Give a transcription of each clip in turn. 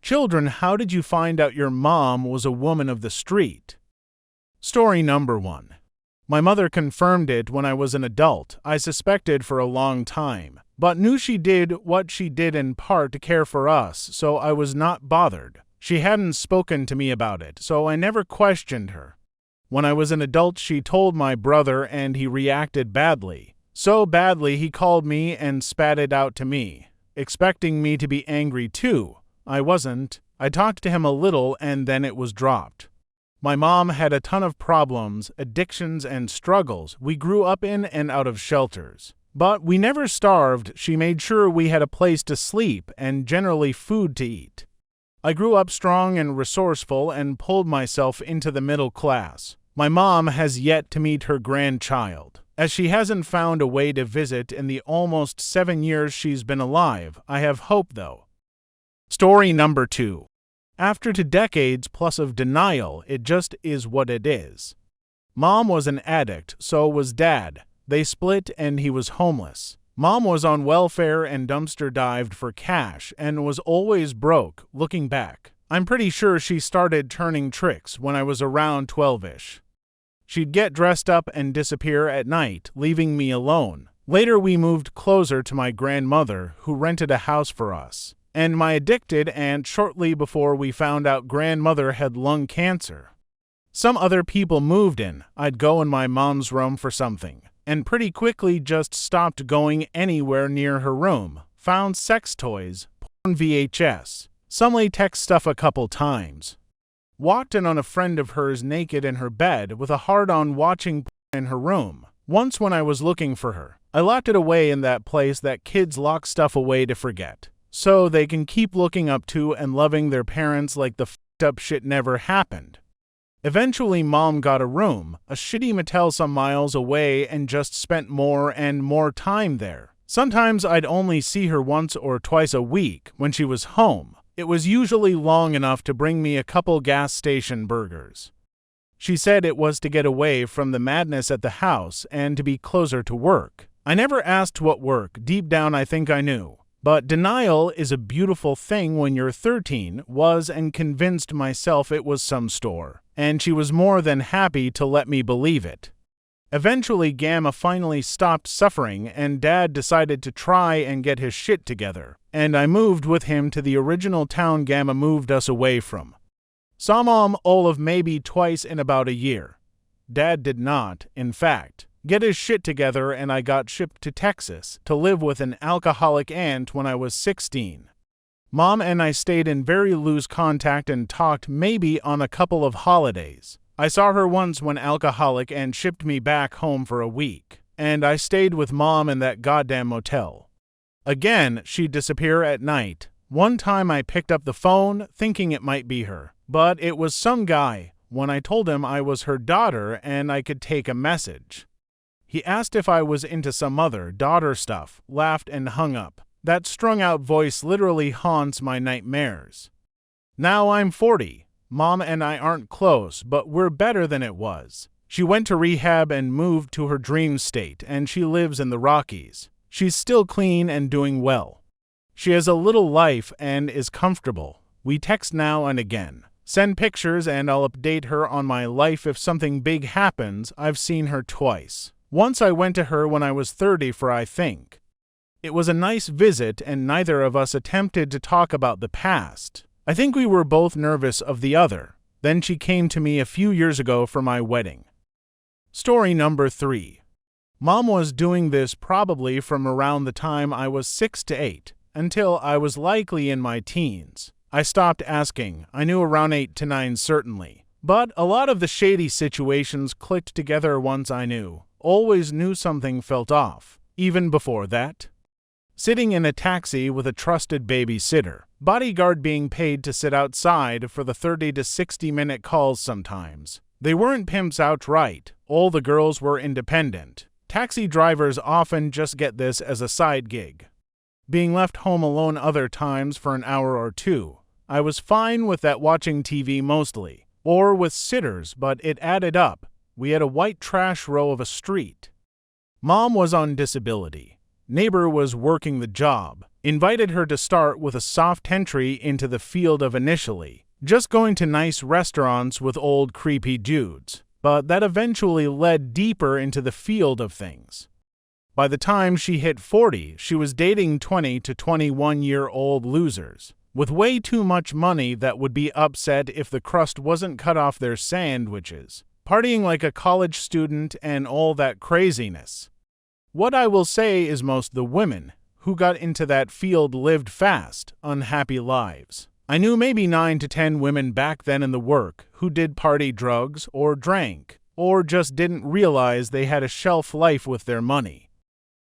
Children, how did you find out your mom was a woman of the street? Story number 1. My mother confirmed it when I was an adult. I suspected for a long time, but knew she did what she did in part to care for us, so I was not bothered. She hadn't spoken to me about it, so I never questioned her. When I was an adult, she told my brother and he reacted badly. So badly he called me and spat it out to me, expecting me to be angry too. I wasn't. I talked to him a little and then it was dropped. My mom had a ton of problems, addictions, and struggles. We grew up in and out of shelters. But we never starved. She made sure we had a place to sleep and generally food to eat. I grew up strong and resourceful and pulled myself into the middle class. My mom has yet to meet her grandchild, as she hasn't found a way to visit in the almost 7 years she's been alive. I have hope, though. Story number 2. After 2 decades plus of denial, it just is what it is. Mom was an addict, so was Dad. They split and he was homeless. Mom was on welfare and dumpster dived for cash and was always broke. Looking back, I'm pretty sure she started turning tricks when I was around 12-ish. She'd get dressed up and disappear at night, leaving me alone. Later we moved closer to my grandmother, who rented a house for us, and my addicted aunt shortly before we found out grandmother had lung cancer. Some other people moved in. I'd go in my mom's room for something, and pretty quickly just stopped going anywhere near her room. Found sex toys, porn VHS, some latex stuff a couple times. Walked in on a friend of hers naked in her bed with a hard-on watching porn in her room. Once when I was looking for her, I locked it away in that place that kids lock stuff away to forget, so they can keep looking up to and loving their parents like the f***ed up shit never happened. Eventually Mom got a room, a shitty motel some miles away, and just spent more and more time there. Sometimes I'd only see her once or twice a week when she was home. It was usually long enough to bring me a couple gas station burgers. She said it was to get away from the madness at the house and to be closer to work. I never asked what work. Deep down I think I knew. But denial is a beautiful thing when you're 13, and convinced myself it was some store, and she was more than happy to let me believe it. Eventually Gamma finally stopped suffering and Dad decided to try and get his shit together, and I moved with him to the original town Gamma moved us away from. Saw Mom all of maybe twice in about a year. Dad did not, in fact, get his shit together, and I got shipped to Texas to live with an alcoholic aunt when I was 16. Mom and I stayed in very loose contact and talked maybe on a couple of holidays. I saw her once when alcoholic and shipped me back home for a week, and I stayed with Mom in that goddamn motel. Again, she'd disappear at night. One time I picked up the phone thinking it might be her, but it was some guy. When I told him I was her daughter and I could take a message, he asked if I was into some other daughter stuff, laughed and hung up. That strung-out voice literally haunts my nightmares. Now I'm 40. Mom and I aren't close, but we're better than it was. She went to rehab and moved to her dream state, and she lives in the Rockies. She's still clean and doing well. She has a little life and is comfortable. We text now and again. Send pictures and I'll update her on my life if something big happens. I've seen her twice. Once I went to her when I was 30 for I think. It was a nice visit and neither of us attempted to talk about the past. I think we were both nervous of the other. Then she came to me a few years ago for my wedding. Story number 3. Mom was doing this probably from around the time I was 6 to 8, until I was likely in my teens. I stopped asking. I knew around 8 to 9 certainly. But a lot of the shady situations clicked together once I knew. Always knew something felt off, even before that. Sitting in a taxi with a trusted babysitter, bodyguard being paid to sit outside for the 30 to 60-minute calls sometimes. They weren't pimps outright, all the girls were independent. Taxi drivers often just get this as a side gig. Being left home alone other times for an hour or two. I was fine with that, watching TV mostly, or with sitters, but it added up. We had a white trash row of a street. Mom was on disability. Neighbor was working the job. Invited her to start with a soft entry into the field of initially just going to nice restaurants with old creepy dudes, but that eventually led deeper into the field of things. By the time she hit 40, she was dating 20 to 21-year-old losers with way too much money that would be upset if the crust wasn't cut off their sandwiches, partying like a college student and all that craziness. What I will say is most the women who got into that field lived fast, unhappy lives. I knew maybe 9 to 10 women back then in the work who did party drugs or drank, or just didn't realize they had a shelf life with their money.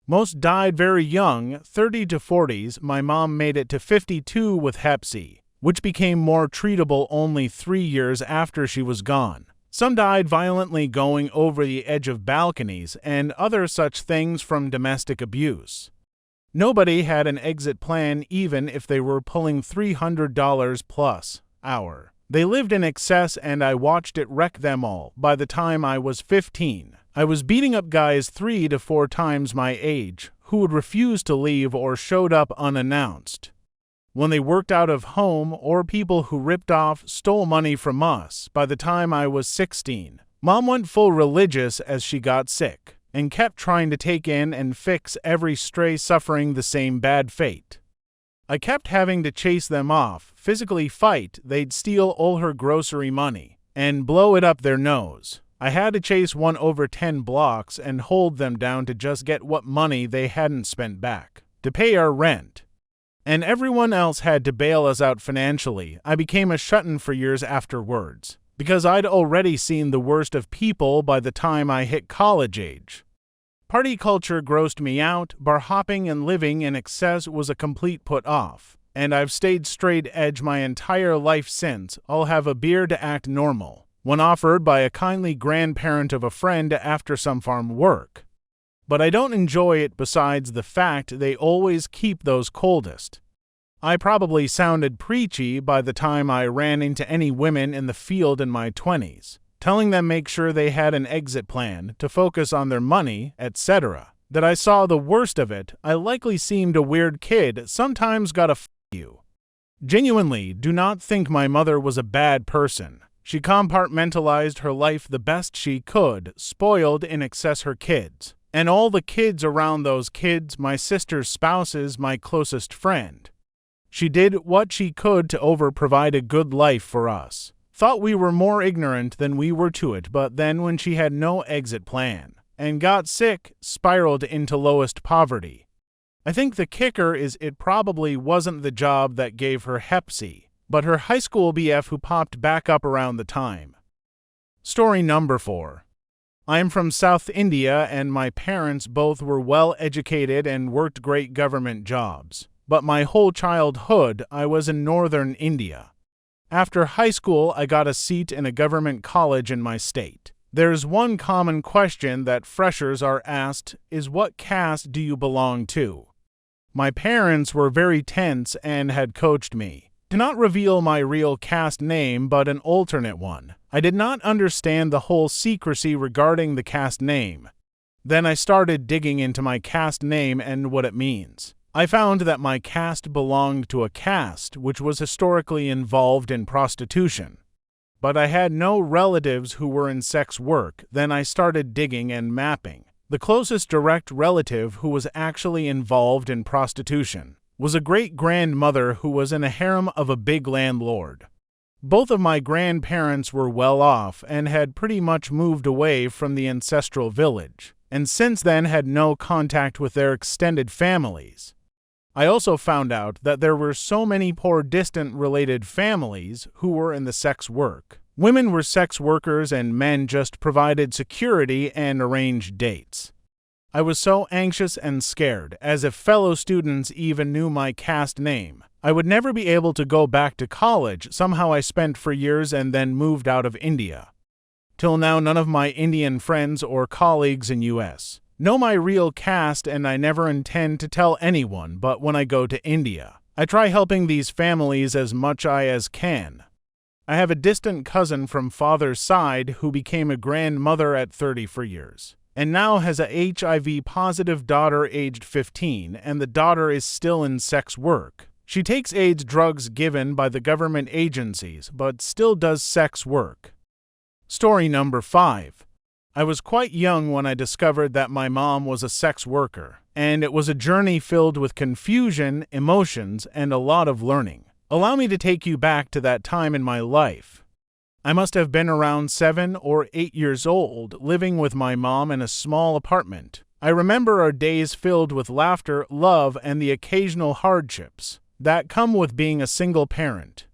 Most died very young, 30 to 40s. My mom made it to 52 with Hep C, which became more treatable only 3 years after she was gone. Some died violently going over the edge of balconies and other such things from domestic abuse. Nobody had an exit plan even if they were pulling $300 plus hour. They lived in excess and I watched it wreck them all. By the time I was 15, I was beating up guys 3 to 4 times my age who would refuse to leave or showed up unannounced. When they worked out of home or people who ripped off, stole money from us. By the time I was 16, Mom went full religious as she got sick and kept trying to take in and fix every stray suffering the same bad fate. I kept having to chase them off, physically fight. They'd steal all her grocery money and blow it up their nose. I had to chase one over 10 blocks and hold them down to just get what money they hadn't spent back to pay our rent. And everyone else had to bail us out financially. I became a shut-in for years afterwards, because I'd already seen the worst of people by the time I hit college age. Party culture grossed me out. Bar hopping and living in excess was a complete put-off, and I've stayed straight edge my entire life since. I'll have a beer to act normal, when offered by a kindly grandparent of a friend after some farm work. But I don't enjoy it besides the fact they always keep those coldest. I probably sounded preachy by the time I ran into any women in the field in my 20s, telling them make sure they had an exit plan to focus on their money, etc. That I saw the worst of it. I likely seemed a weird kid, sometimes got a f*** you. Genuinely, do not think my mother was a bad person. She compartmentalized her life the best she could, spoiled in excess her kids. And all the kids around those kids, my sister's spouses, my closest friend. She did what she could to provide a good life for us. Thought we were more ignorant than we were to it, but then when she had no exit plan and got sick, spiraled into lowest poverty. I think the kicker is it probably wasn't the job that gave her Hep C, but her high school BF who popped back up around the time. Story number 4. I am from South India and my parents both were well educated and worked great government jobs. But my whole childhood I was in northern India. After high school I got a seat in a government college in my state. There's one common question that freshers are asked is what caste do you belong to? My parents were very tense and had coached me to not reveal my real caste name but an alternate one. I did not understand the whole secrecy regarding the caste name. Then I started digging into my caste name and what it means. I found that my caste belonged to a caste which was historically involved in prostitution. But I had no relatives who were in sex work. Then I started digging and mapping. The closest direct relative who was actually involved in prostitution was a great-grandmother who was in a harem of a big landlord. Both of my grandparents were well off and had pretty much moved away from the ancestral village, and since then had no contact with their extended families. I also found out that there were so many poor distant related families who were in the sex work. Women were sex workers and men just provided security and arranged dates. I was so anxious and scared, as if fellow students even knew my caste name. I would never be able to go back to college. Somehow I spent for years and then moved out of India. Till now none of my Indian friends or colleagues in US know my real caste and I never intend to tell anyone, but when I go to India, I try helping these families as much as can. I have a distant cousin from father's side who became a grandmother at 30 for years. and now has a HIV-positive daughter aged 15, and the daughter is still in sex work. She takes AIDS drugs given by the government agencies, but still does sex work. Story number 5. I was quite young when I discovered that my mom was a sex worker, and it was a journey filled with confusion, emotions, and a lot of learning. Allow me to take you back to that time in my life. I must have been around 7 or 8 years old, living with my mom in a small apartment. I remember our days filled with laughter, love, and the occasional hardships that come with being a single parent.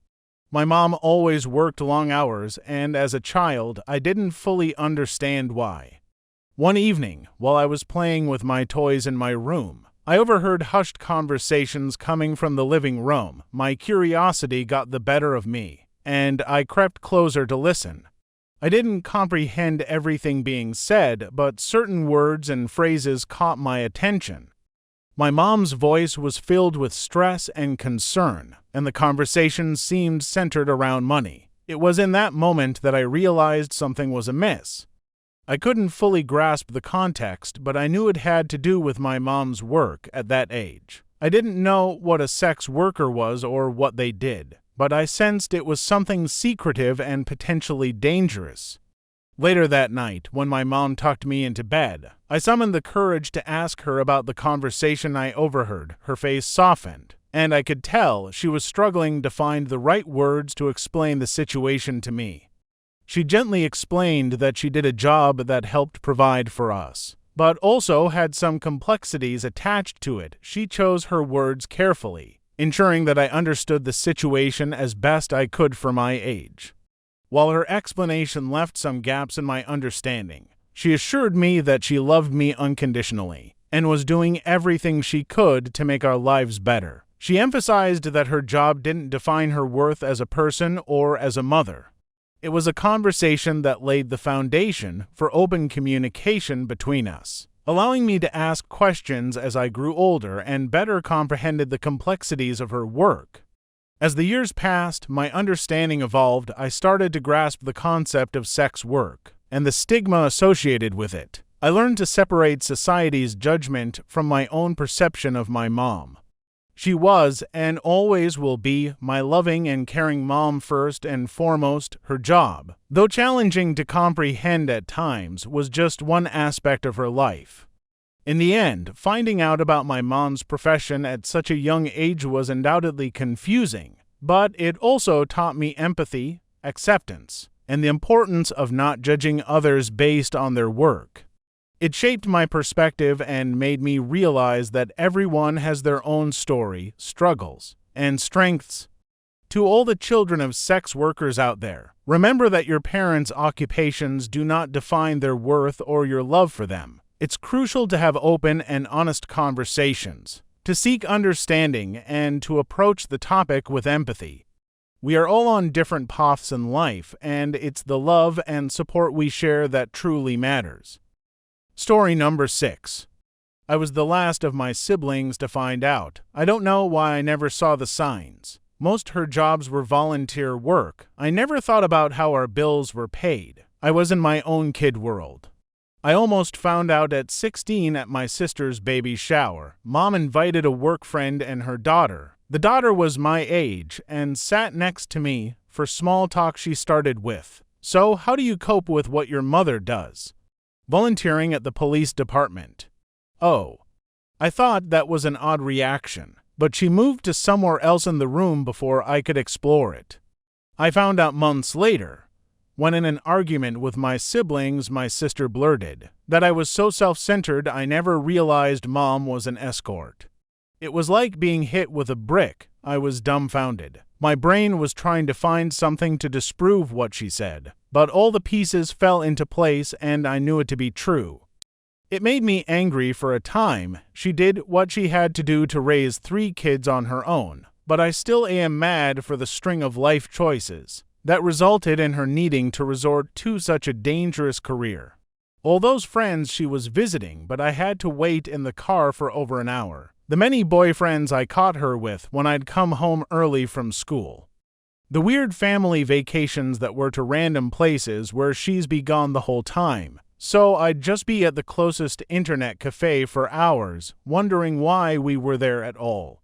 My mom always worked long hours, and as a child, I didn't fully understand why. One evening, while I was playing with my toys in my room, I overheard hushed conversations coming from the living room. My curiosity got the better of me, and I crept closer to listen. I didn't comprehend everything being said, but certain words and phrases caught my attention. My mom's voice was filled with stress and concern, and the conversation seemed centered around money. It was in that moment that I realized something was amiss. I couldn't fully grasp the context, but I knew it had to do with my mom's work at that age. I didn't know what a sex worker was or what they did, but I sensed it was something secretive and potentially dangerous. Later that night, when my mom tucked me into bed, I summoned the courage to ask her about the conversation I overheard. Her face softened, and I could tell she was struggling to find the right words to explain the situation to me. She gently explained that she did a job that helped provide for us, but also had some complexities attached to it. She chose her words carefully, ensuring that I understood the situation as best I could for my age. While her explanation left some gaps in my understanding, she assured me that she loved me unconditionally and was doing everything she could to make our lives better. She emphasized that her job didn't define her worth as a person or as a mother. It was a conversation that laid the foundation for open communication between us, allowing me to ask questions as I grew older and better comprehended the complexities of her work. As the years passed, my understanding evolved. I started to grasp the concept of sex work and the stigma associated with it. I learned to separate society's judgment from my own perception of my mom. She was, and always will be, my loving and caring mom first and foremost. Her job, though challenging to comprehend at times, was just one aspect of her life. In the end, finding out about my mom's profession at such a young age was undoubtedly confusing, but it also taught me empathy, acceptance, and the importance of not judging others based on their work. It shaped my perspective and made me realize that everyone has their own story, struggles, and strengths. To all the children of sex workers out there, remember that your parents' occupations do not define their worth or your love for them. It's crucial to have open and honest conversations, to seek understanding, and to approach the topic with empathy. We are all on different paths in life, and it's the love and support we share that truly matters. Story number 6. I was the last of my siblings to find out. I don't know why I never saw the signs. Most her jobs were volunteer work. I never thought about how our bills were paid. I was in my own kid world. I almost found out at 16 at my sister's baby shower. Mom invited a work friend and her daughter. The daughter was my age and sat next to me. For small talk she started with, "So, how do you cope with what your mother does?" "Volunteering at the police department." "Oh." I thought that was an odd reaction, but she moved to somewhere else in the room before I could explore it. I found out months later, when in an argument with my siblings, my sister blurted that I was so self-centered I never realized Mom was an escort. It was like being hit with a brick. I was dumbfounded. My brain was trying to find something to disprove what she said, but all the pieces fell into place and I knew it to be true. It made me angry for a time. She did what she had to do to raise 3 kids on her own, but I still am mad for the string of life choices that resulted in her needing to resort to such a dangerous career. All those friends she was visiting, but I had to wait in the car for over an hour. The many boyfriends I caught her with when I'd come home early from school. The weird family vacations that were to random places where she's be gone the whole time. So I'd just be at the closest internet cafe for hours, wondering why we were there at all.